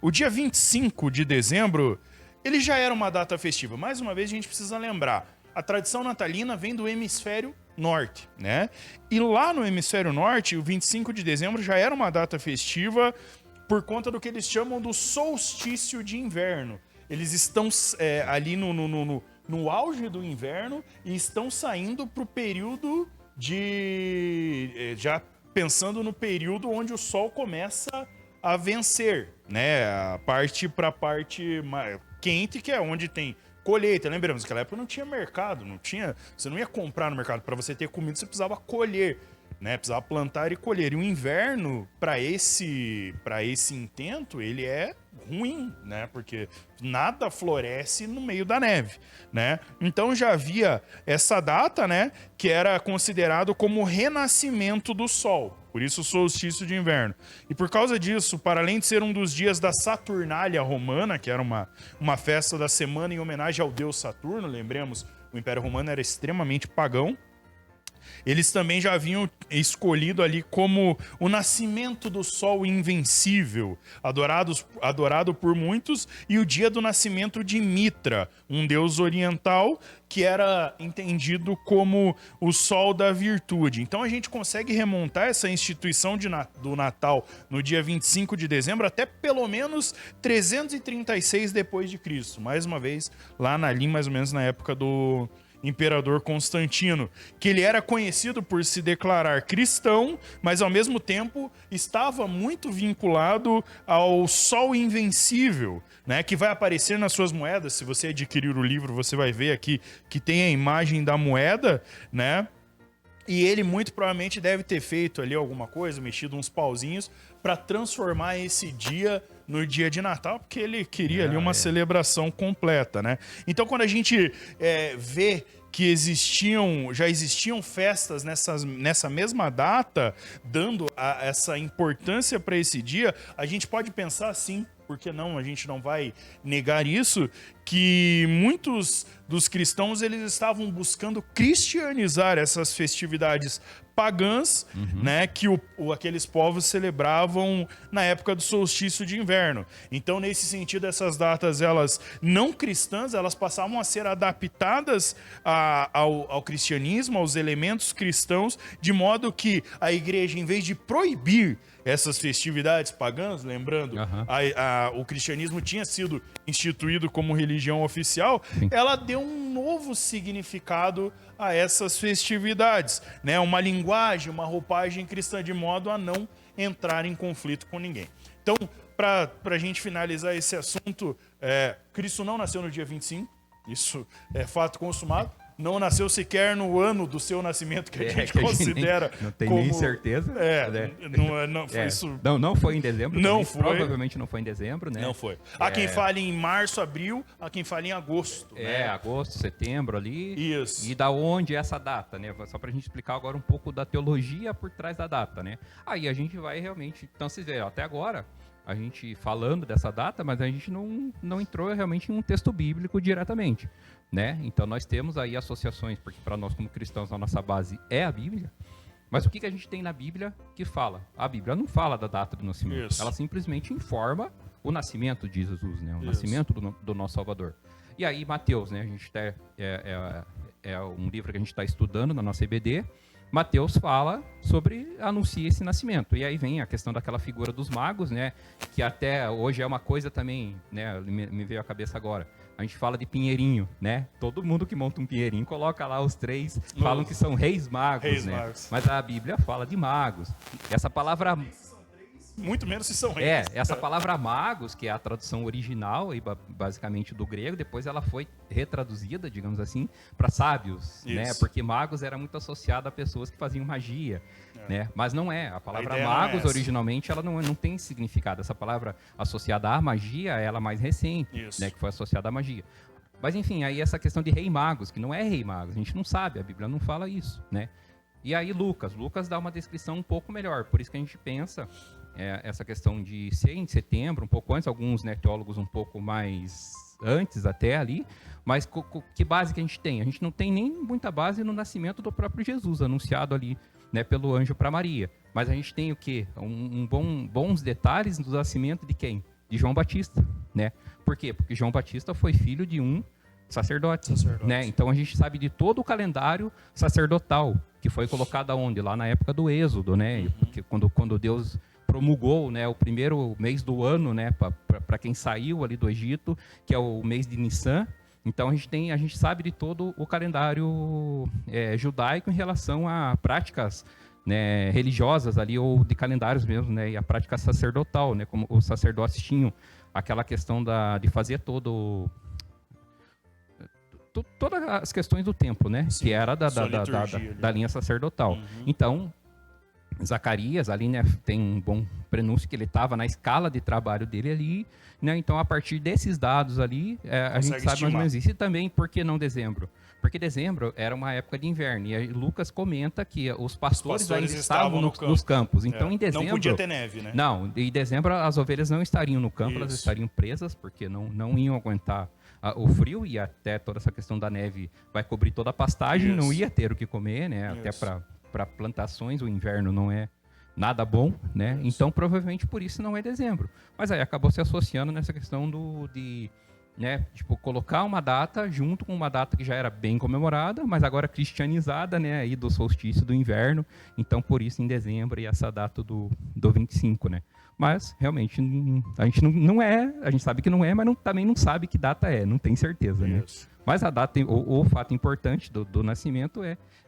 o dia 25 de dezembro, ele já era uma data festiva. Mais uma vez, a gente precisa lembrar, a tradição natalina vem do hemisfério norte, né? E lá no hemisfério norte, o 25 de dezembro já era uma data festiva por conta do que eles chamam do solstício de inverno. Eles estão ali no auge do inverno e estão saindo para o período já pensando no período onde o sol começa a vencer, né? A parte mais quente, que é onde tem colheita. Lembramos, naquela época não tinha mercado, você não ia comprar no mercado. Para você ter comida, você precisava colher, né? Precisava plantar e colher. E o inverno, para esse intento, ele é ruim, né? Porque nada floresce no meio da neve, né? Então já havia essa data, né, que era considerado como o renascimento do sol. Por isso o solstício de inverno. E por causa disso, para além de ser um dos dias da Saturnália romana, que era uma festa da semana em homenagem ao deus Saturno, lembremos, o Império Romano era extremamente pagão, eles também já haviam escolhido ali como o nascimento do sol invencível, adorado por muitos, e o dia do nascimento de Mitra, um deus oriental que era entendido como o sol da virtude. Então a gente consegue remontar essa instituição do Natal no dia 25 de dezembro até pelo menos 336 depois de Cristo. Mais uma vez, lá mais ou menos na época do imperador Constantino, que ele era conhecido por se declarar cristão, mas ao mesmo tempo estava muito vinculado ao sol invencível, né, que vai aparecer nas suas moedas. Se você adquirir o livro, você vai ver aqui que tem a imagem da moeda, né? E ele muito provavelmente deve ter feito ali alguma coisa, mexido uns pauzinhos para transformar esse dia no dia de Natal, porque ele queria ali uma celebração completa, né? Então, quando a gente vê que já existiam festas nessa mesma data, dando essa importância para esse dia, a gente pode pensar assim, porque não, a gente não vai negar isso, que muitos dos cristãos eles estavam buscando cristianizar essas festividades pagãs, né, que aqueles povos celebravam na época do solstício de inverno. Então, nesse sentido, essas datas, elas não cristãs, elas passavam a ser adaptadas ao cristianismo, aos elementos cristãos, de modo que a igreja, em vez de proibir essas festividades pagãs, lembrando, o cristianismo tinha sido instituído como religião oficial, ela deu um novo significado a essas festividades, né? Uma linguagem, uma roupagem cristã, de modo a não entrar em conflito com ninguém. Então, para a gente finalizar esse assunto, Cristo não nasceu no dia 25, isso é fato consumado. Não nasceu sequer no ano do seu nascimento, que a gente considera. Não tem como... nem certeza. Não foi em dezembro. Não foi. Provavelmente não foi em dezembro, né? Não foi. Há quem fale em março, abril, há quem fale em agosto. Né? Agosto, setembro ali. Isso. E da onde é essa data, né? Só pra gente explicar agora um pouco da teologia por trás da data, né? Aí a gente vai realmente. Então, vocês veem, até agora, a gente falando dessa data, mas a gente não entrou realmente em um texto bíblico diretamente, né? Então nós temos aí associações, porque para nós como cristãos a nossa base é a Bíblia, mas o que a gente tem na Bíblia que fala? A Bíblia não fala da data do nascimento, ela simplesmente informa o nascimento de Jesus, né? O nascimento do nosso Salvador. E aí Mateus, né? A gente é um livro que a gente está estudando na nossa EBD. Mateus anuncia esse nascimento. E aí vem a questão daquela figura dos magos, né? Que até hoje é uma coisa também, né? Me veio à cabeça agora. A gente fala de pinheirinho, né? Todo mundo que monta um pinheirinho coloca lá os três, falam que são reis magos, né? Mas a Bíblia fala de magos. Essa palavra... Muito menos se são reis. Essa palavra magos, que é a tradução original, basicamente do grego, depois ela foi retraduzida, digamos assim, para sábios, né? Porque magos era muito associado a pessoas que faziam magia, né? Mas não é. A palavra magos, originalmente, ela não tem significado. Essa palavra associada à magia, ela é mais recente, né? Que foi associada à magia. Mas, enfim, aí essa questão de rei magos, que não é rei magos, a gente não sabe, a Bíblia não fala isso, né? E aí Lucas dá uma descrição um pouco melhor, por isso que a gente pensa... essa questão de ser em setembro, um pouco antes, alguns, né, teólogos um pouco mais antes até ali, mas que base que a gente tem? A gente não tem nem muita base no nascimento do próprio Jesus, anunciado ali, né, pelo anjo para Maria. Mas a gente tem o quê? Bons detalhes do nascimento de quem? De João Batista, né? Por quê? Porque João Batista foi filho de um sacerdote. Né? Então a gente sabe de todo o calendário sacerdotal, que foi colocado aonde? Lá na época do Êxodo, né? Porque quando Deus promulgou, né, o primeiro mês do ano, né, para quem saiu ali do Egito, que é o mês de Nissan. Então a gente sabe de todo o calendário judaico em relação a práticas, né, religiosas ali, ou de calendários mesmo, né, e a prática sacerdotal, né, como os sacerdotes tinham aquela questão de fazer todas as questões do templo, né? Sim, que era da linha sacerdotal. Então, Zacarias, ali, né, tem um bom prenúncio que ele estava na escala de trabalho dele ali, né, então a partir desses dados ali, a gente sabe mais ou menos isso. E também, por que não dezembro? Porque dezembro era uma época de inverno, e aí Lucas comenta que os pastores ainda estavam nos campos, então em dezembro... Não podia ter neve, né? Não, em dezembro as ovelhas não estariam no campo, elas estariam presas, porque não iam aguentar o frio, e até toda essa questão da neve vai cobrir toda a pastagem, não ia ter o que comer, né, até para plantações o inverno não é nada bom, né? Então provavelmente por isso não é dezembro. Mas aí acabou se associando nessa questão de né, tipo, colocar uma data junto com uma data que já era bem comemorada, mas agora cristianizada, né, aí do solstício do inverno. Então por isso em dezembro e essa data do 25, né? Mas realmente a gente não é, a gente sabe que não é, mas também não sabe que data é, não tem certeza, né? Mas a data, o fato importante do nascimento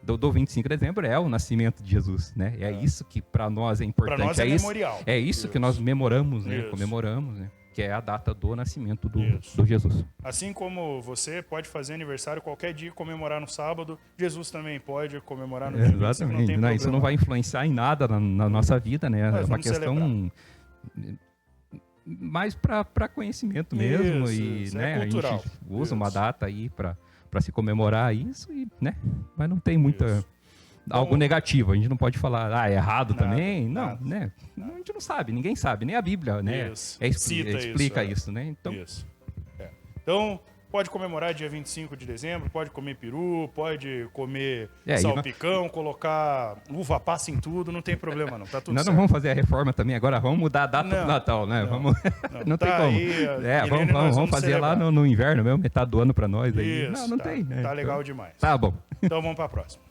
do 25 de dezembro é o nascimento de Jesus, né? É isso que para nós é importante. Para nós é memorial. É isso que nós memoramos, né? Comemoramos, né? Que é a data do nascimento do Jesus. Assim como você pode fazer aniversário qualquer dia, comemorar no sábado, Jesus também pode comemorar no dia. Exatamente. Não, isso não vai influenciar em nada na nossa vida, né? É uma questão mais para conhecimento mesmo. Isso, né, cultural. A gente usa uma data aí para se comemorar isso, e, né? Mas não tem muita... algo negativo, a gente não pode falar, é errado também, não, né? A gente não sabe, ninguém sabe, nem a Bíblia, né? Explica isso, né? Então, então, pode comemorar dia 25 de dezembro, pode comer peru, pode comer salpicão, colocar uva passa em tudo, não tem problema não, tá tudo certo. Nós não vamos fazer a reforma também, agora vamos mudar a data do Natal, né? Não tem como. Vamos fazer lá no inverno mesmo, metade do ano para nós. Aí. Não tem. Né? Tá legal demais. Tá bom. Então vamos para a próxima.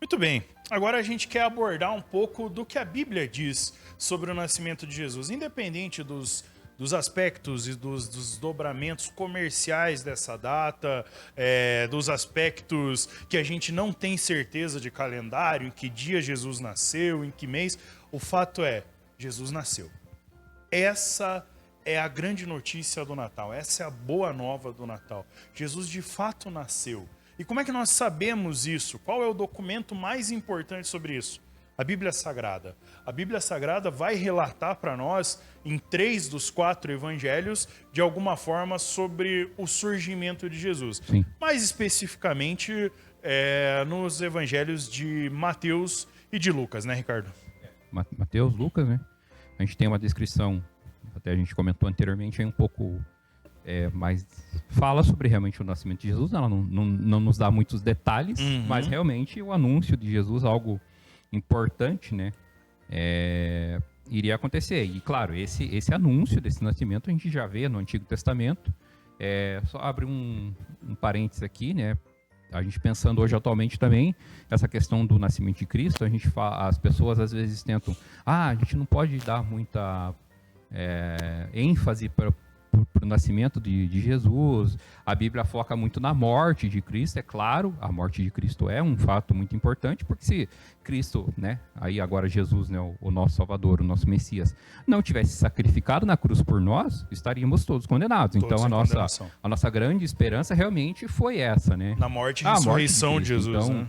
Muito bem, agora a gente quer abordar um pouco do que a Bíblia diz sobre o nascimento de Jesus, independente dos aspectos e dos desdobramentos comerciais dessa data, dos aspectos que a gente não tem certeza de calendário, em que dia Jesus nasceu, em que mês. O fato é, Jesus nasceu. Essa é a grande notícia do Natal, essa é a boa nova do Natal. Jesus de fato nasceu. E como é que nós sabemos isso? Qual é o documento mais importante sobre isso? A Bíblia Sagrada. A Bíblia Sagrada vai relatar para nós, em 3 dos 4 evangelhos, de alguma forma sobre o surgimento de Jesus. Sim. Mais especificamente, nos evangelhos de Mateus e de Lucas, né, Ricardo? Mateus, Lucas, né? A gente tem uma descrição, até a gente comentou anteriormente, um pouco... mas fala sobre realmente o nascimento de Jesus, ela não nos dá muitos detalhes, mas realmente o anúncio de Jesus, algo importante, né, iria acontecer. E claro, esse anúncio desse nascimento a gente já vê no Antigo Testamento. Só abre um parênteses aqui, né, a gente pensando hoje atualmente também, essa questão do nascimento de Cristo, a gente as pessoas às vezes tentam, a gente não pode dar muita ênfase para o nascimento de Jesus. A Bíblia foca muito na morte de Cristo, é claro, a morte de Cristo é um fato muito importante, porque se Cristo, né, aí agora Jesus, né, o nosso Salvador, o nosso Messias, não tivesse sacrificado na cruz por nós, estaríamos todos condenados. Então a nossa grande esperança realmente foi essa, né? Na morte e ressurreição de Jesus, então, né?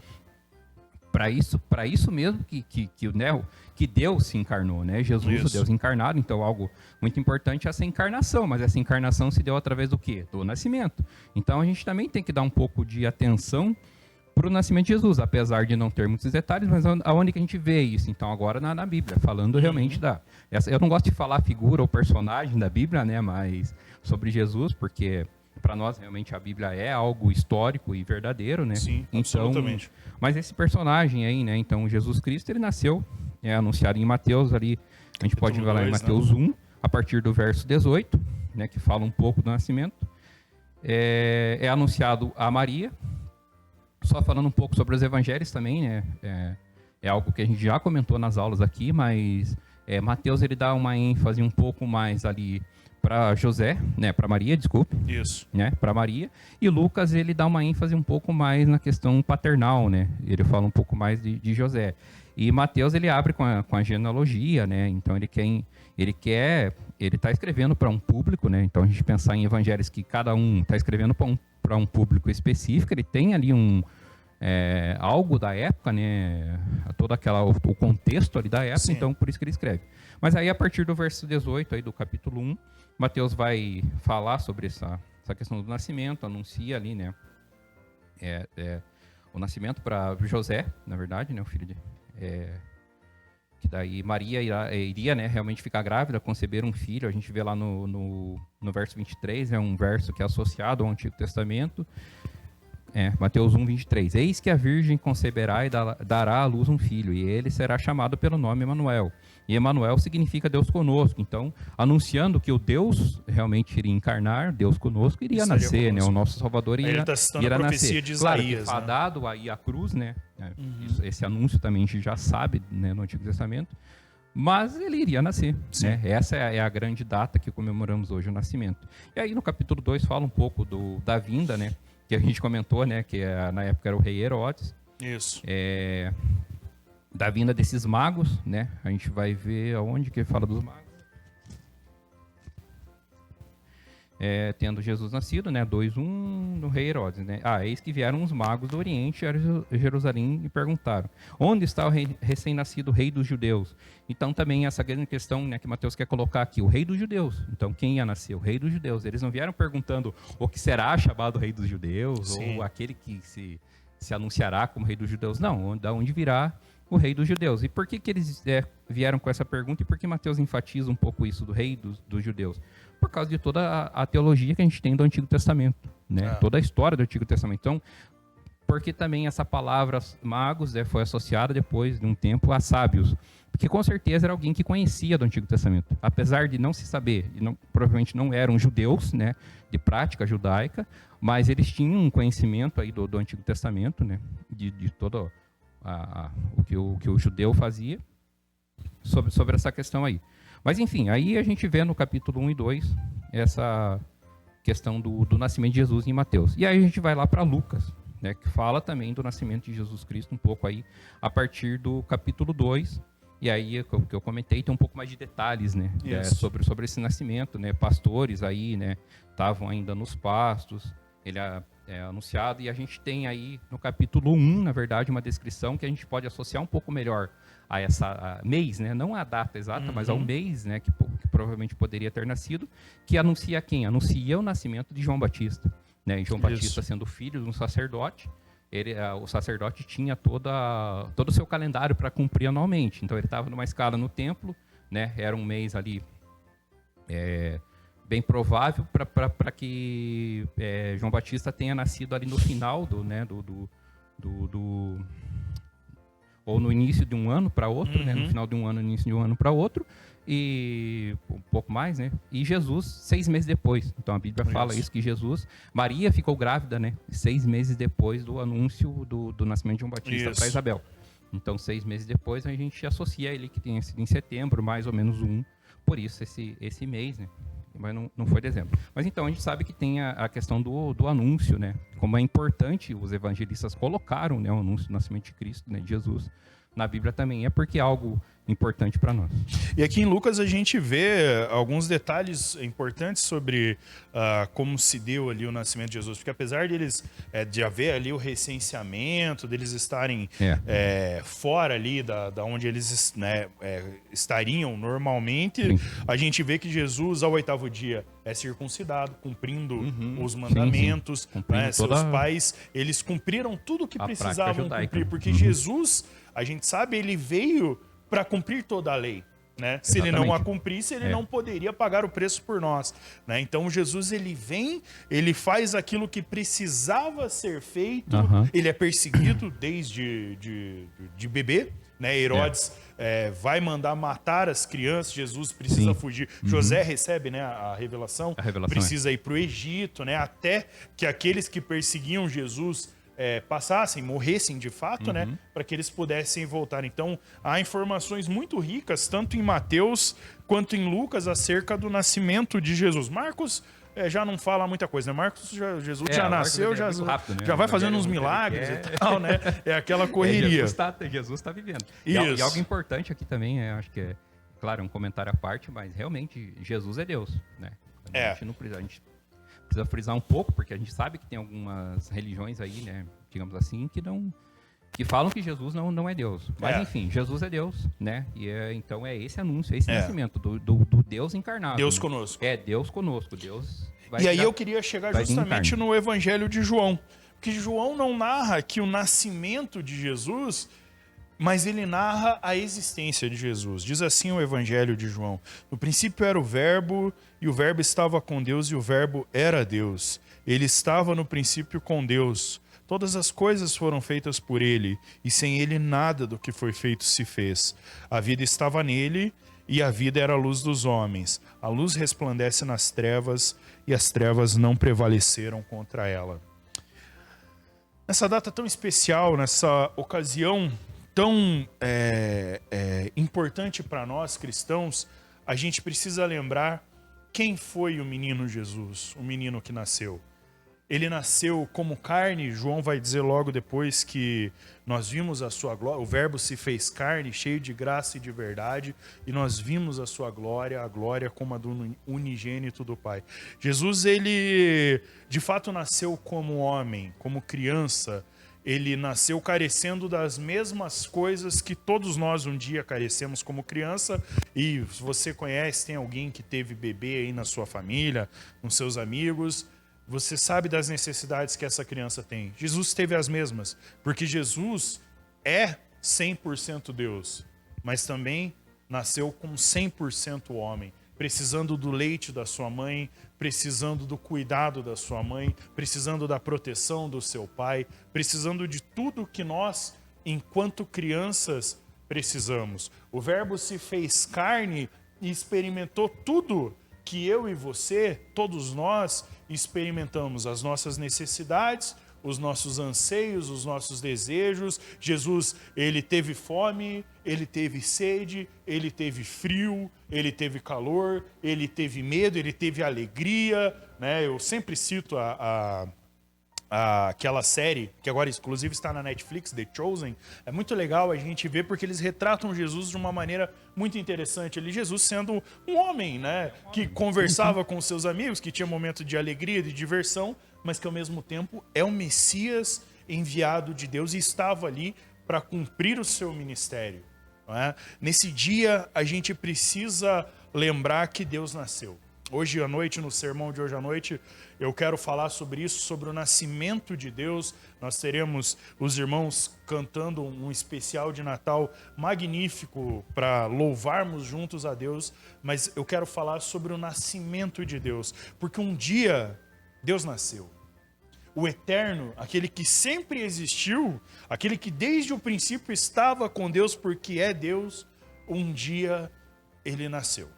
Para isso mesmo que Deus se encarnou, né? Jesus, o Deus encarnado. Então, algo muito importante é essa encarnação, mas essa encarnação se deu através do quê? Do nascimento. Então, a gente também tem que dar um pouco de atenção para o nascimento de Jesus, apesar de não ter muitos detalhes, mas aonde que a gente vê isso? Então, agora na Bíblia, falando realmente eu não gosto de falar figura ou personagem da Bíblia, né? Mas sobre Jesus, porque... para nós, realmente, a Bíblia é algo histórico e verdadeiro, né? Sim, então, absolutamente. Mas esse personagem aí, né? Então, Jesus Cristo, ele nasceu, anunciado em Mateus ali, a gente pode ver lá em Mateus 1, a partir do verso 18, né? Que fala um pouco do nascimento. É anunciado a Maria, só falando um pouco sobre os evangelhos também, né? É algo que a gente já comentou nas aulas aqui, mas Mateus, ele dá uma ênfase um pouco mais ali para José, né, para Maria, desculpe. Isso. Né, para Maria. E Lucas, ele dá uma ênfase um pouco mais na questão paternal, né? Ele fala um pouco mais de José. E Mateus, ele abre com a genealogia, né? Então ele está escrevendo para um público, né? Então a gente pensar em evangelhos que cada um está escrevendo para um público específico, ele tem ali algo da época, né? Todo o contexto ali da época, Sim. então por isso que ele escreve. Mas aí a partir do verso 18 aí do capítulo 1, Mateus vai falar sobre essa questão do nascimento, anuncia ali, né? O nascimento para José, na verdade, né? O filho de... que daí Maria iria, né, realmente ficar grávida, conceber um filho. A gente vê lá no verso 23, é um verso que é associado ao Antigo Testamento. Mateus 1, 23. Eis que a virgem conceberá e dará à luz um filho, e ele será chamado pelo nome Emanuel. E Emanuel significa Deus conosco. Então, anunciando que o Deus realmente iria encarnar, Deus conosco, iria nascer, né? O nosso Salvador Ele está citando a profecia de Claro Isaías, que fadado aí a cruz, né? Esse anúncio também a gente já sabe, né, no Antigo Testamento. Mas ele iria nascer, né? Essa é a grande data que comemoramos hoje, o nascimento. E aí no capítulo 2 fala um pouco da vinda, né? Que a gente comentou, né? Que na época era o rei Herodes. Isso. Da vinda desses magos, né? A gente vai ver aonde que fala dos magos. Tendo Jesus nascido, né? 2:1 no rei Herodes, né? Eis que vieram os magos do Oriente a Jerusalém e perguntaram: onde está o recém-nascido rei dos judeus? Então também essa grande questão, né, que Mateus quer colocar aqui, o rei dos judeus. Então quem ia nascer? O rei dos judeus. Eles não vieram perguntando o que será chamado rei dos judeus, Sim. ou aquele que se anunciará como rei dos judeus. Não, da onde virá o rei dos judeus. E por que eles vieram com essa pergunta e por que Mateus enfatiza um pouco isso do rei dos judeus? Por causa de toda a teologia que a gente tem do Antigo Testamento, né? Toda a história do Antigo Testamento. Então, porque também essa palavra magos foi associada depois de um tempo a sábios, porque com certeza era alguém que conhecia do Antigo Testamento, apesar de não se saber, provavelmente não eram judeus, né, de prática judaica, mas eles tinham um conhecimento aí do Antigo Testamento, né, de todo o que o judeu fazia sobre essa questão aí. Mas enfim, aí a gente vê no capítulo 1 e 2 essa questão do nascimento de Jesus em Mateus. E aí a gente vai lá para Lucas, né, que fala também do nascimento de Jesus Cristo um pouco aí a partir do capítulo 2. E aí, o que eu comentei, tem um pouco mais de detalhes, né, sobre esse nascimento, né, pastores aí, né, estavam ainda nos pastos, ele é anunciado, e a gente tem aí no capítulo 1, na verdade, uma descrição que a gente pode associar um pouco melhor a essa mês, né, não a data exata, mas ao mês, né, que provavelmente poderia ter nascido, que anuncia quem? Anuncia o nascimento de João Batista, né, e João Batista sendo filho de um sacerdote. O sacerdote tinha todo o seu calendário para cumprir anualmente. Então ele estava numa escala no templo, né? Era um mês ali bem provável para que João Batista tenha nascido ali no final ou no início de um ano para outro, né? No final de um ano, no início de um ano para outro, e um pouco mais, né? E Jesus 6 meses depois. Então a Bíblia fala isso, que Maria ficou grávida, né? 6 meses depois do anúncio do nascimento de João Batista para Isabel. Então 6 meses depois a gente associa ele que tenha sido em setembro, mais ou menos por isso esse mês, né? Mas não foi dezembro. Mas então a gente sabe que tem a questão do anúncio, né? Como é importante, os evangelistas colocaram, né, o anúncio do nascimento de Cristo, né, de Jesus, na Bíblia também, porque é algo importante para nós. E aqui em Lucas a gente vê alguns detalhes importantes sobre como se deu ali o nascimento de Jesus, porque apesar de haver ali o recenseamento, deles estarem fora ali da onde eles, né, estariam normalmente, sim, a gente vê que Jesus ao 8º dia é circuncidado, cumprindo os mandamentos, sim. Né, seus pais, eles cumpriram tudo o que precisavam cumprir, porque Jesus, a gente sabe, ele veio para cumprir toda a lei, né? Se ele não a cumprisse, ele não poderia pagar o preço por nós, né? Então Jesus, ele vem, ele faz aquilo que precisava ser feito, ele é perseguido desde de bebê, né? Herodes vai mandar matar as crianças, Jesus precisa fugir. José recebe, né, a revelação precisa ir para o Egito, né? Até que aqueles que perseguiam Jesus passassem, morressem de fato, né, para que eles pudessem voltar. Então, há informações muito ricas, tanto em Mateus quanto em Lucas, acerca do nascimento de Jesus. Marcos já não fala muita coisa, né? Marcos, Jesus já nasceu, já, rápido, né? Já vai fazendo uns milagres e tal, né? É aquela correria. Jesus está vivendo. E algo importante aqui também, acho que claro, um comentário à parte, mas realmente Jesus é Deus, né? A gente não precisa... precisa frisar um pouco, porque a gente sabe que tem algumas religiões aí, né, digamos assim, que falam que Jesus não é Deus. Mas enfim, Jesus é Deus, né? Então é esse anúncio, esse nascimento do Deus encarnado. Deus né? conosco. Deus conosco. Deus vai E aí eu queria chegar justamente no Evangelho de João. Porque João não narra que o nascimento de Jesus, mas ele narra a existência de Jesus. Diz assim o Evangelho de João: no princípio era o Verbo, e o Verbo estava com Deus, e o Verbo era Deus. Ele estava no princípio com Deus. Todas as coisas foram feitas por ele, e sem ele nada do que foi feito se fez. A vida estava nele, e a vida era a luz dos homens. A luz resplandece nas trevas, e as trevas não prevaleceram contra ela. Nessa data tão especial, nessa ocasião tão importante para nós cristãos, a gente precisa lembrar quem foi o menino Jesus, o menino que nasceu. Ele nasceu como carne. João vai dizer logo depois que nós vimos a sua glória, o Verbo se fez carne, cheio de graça e de verdade, e nós vimos a sua glória, a glória como a do unigênito do Pai. Jesus, ele de fato nasceu como homem, como criança. Ele nasceu carecendo das mesmas coisas que todos nós um dia carecemos como criança. E se você conhece, tem alguém que teve bebê aí na sua família, com seus amigos, você sabe das necessidades que essa criança tem. Jesus teve as mesmas, porque Jesus é 100% Deus, mas também nasceu como 100% homem, precisando do leite da sua mãe, precisando do cuidado da sua mãe, precisando da proteção do seu pai, precisando de tudo que nós, enquanto crianças, precisamos. O Verbo se fez carne e experimentou tudo que eu e você, todos nós, experimentamos: as nossas necessidades, os nossos anseios, os nossos desejos. Jesus, ele teve fome, ele teve sede, ele teve frio, ele teve calor, ele teve medo, ele teve alegria, né? Eu sempre cito aquela série, que agora inclusive está na Netflix, The Chosen. É muito legal a gente ver, porque eles retratam Jesus de uma maneira muito interessante. Ali, Jesus sendo um homem, né, que conversava com seus amigos, que tinha momento de alegria, de diversão, mas que ao mesmo tempo é o Messias enviado de Deus e estava ali para cumprir o seu ministério. Não é? Nesse dia, a gente precisa lembrar que Deus nasceu. Hoje à noite, no sermão de hoje à noite, eu quero falar sobre isso, sobre o nascimento de Deus. Nós teremos os irmãos cantando um especial de Natal magnífico para louvarmos juntos a Deus, mas eu quero falar sobre o nascimento de Deus, porque um dia Deus nasceu. O eterno, aquele que sempre existiu, aquele que desde o princípio estava com Deus porque é Deus, um dia ele nasceu.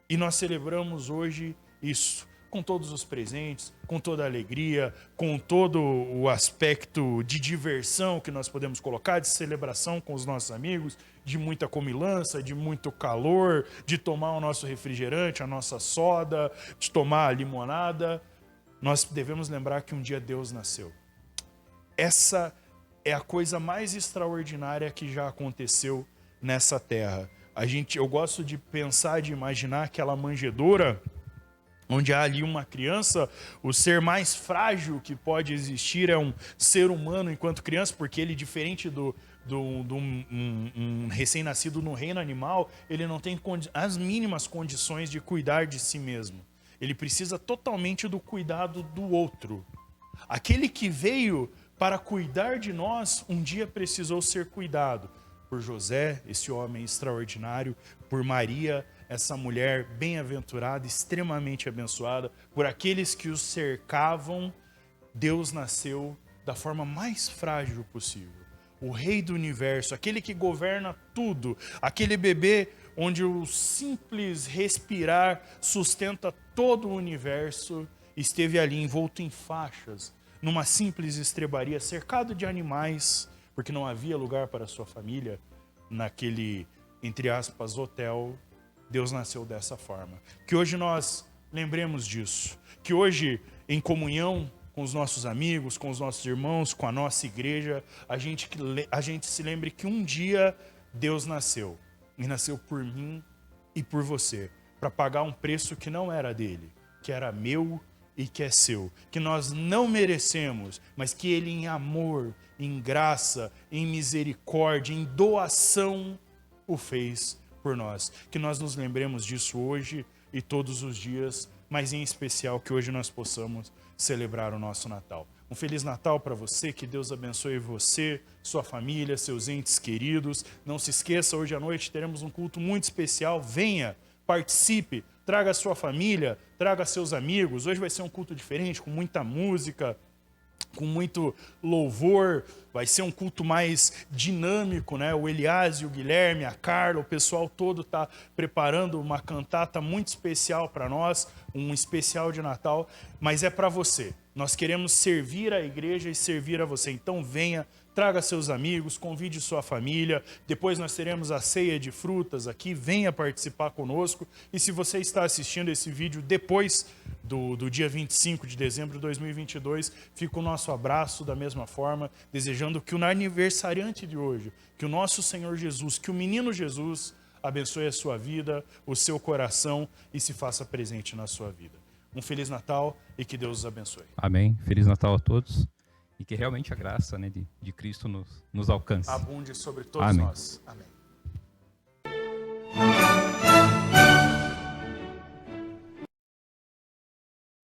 E nós celebramos hoje isso, com todos os presentes, com toda a alegria, com todo o aspecto de diversão que nós podemos colocar, de celebração com os nossos amigos, de muita comilança, de muito calor, de tomar o nosso refrigerante, a nossa soda, de tomar a limonada. Nós devemos lembrar que um dia Deus nasceu. Essa é a coisa mais extraordinária que já aconteceu nessa terra. Eu gosto de pensar, de imaginar aquela manjedoura onde há ali uma criança. O ser mais frágil que pode existir é um ser humano enquanto criança, porque ele, diferente um recém-nascido no reino animal, ele não tem as mínimas condições de cuidar de si mesmo. Ele precisa totalmente do cuidado do outro. Aquele que veio para cuidar de nós, um dia precisou ser cuidado por José, esse homem extraordinário, por Maria, essa mulher bem-aventurada, extremamente abençoada, por aqueles que os cercavam. Deus nasceu da forma mais frágil possível. O Rei do Universo, aquele que governa tudo, aquele bebê onde o simples respirar sustenta todo o universo, esteve ali envolto em faixas, numa simples estrebaria, cercado de animais, porque não havia lugar para sua família naquele, entre aspas, hotel. Deus nasceu dessa forma. Que hoje nós lembremos disso. Que hoje, em comunhão com os nossos amigos, com os nossos irmãos, com a nossa igreja, a gente se lembre que um dia Deus nasceu. E nasceu por mim e por você, para pagar um preço que não era dele, que era meu e que é seu, que nós não merecemos, mas que Ele em amor, em graça, em misericórdia, em doação o fez por nós. Que nós nos lembremos disso hoje e todos os dias, mas em especial que hoje nós possamos celebrar o nosso Natal. Um Feliz Natal para você, que Deus abençoe você, sua família, seus entes queridos. Não se esqueça, hoje à noite teremos um culto muito especial. Venha, participe, traga a sua família, traga seus amigos. Hoje vai ser um culto diferente, com muita música, com muito louvor. Vai ser um culto mais dinâmico, né? O Elias, o Guilherme, a Carla, o pessoal todo está preparando uma cantata muito especial para nós, um especial de Natal, mas é para você. Nós queremos servir a igreja e servir a você. Então venha, traga seus amigos, convide sua família. Depois nós teremos a ceia de frutas aqui. Venha participar conosco. E se você está assistindo esse vídeo depois do dia 25 de dezembro de 2022, fica o nosso abraço da mesma forma, desejando que o aniversariante de hoje, que o nosso Senhor Jesus, que o menino Jesus abençoe a sua vida, o seu coração e se faça presente na sua vida. Um Feliz Natal e que Deus os abençoe. Amém. Feliz Natal a todos. E que realmente a graça, né, de Cristo nos alcance. Abunde sobre todos Amém. nós. Amém.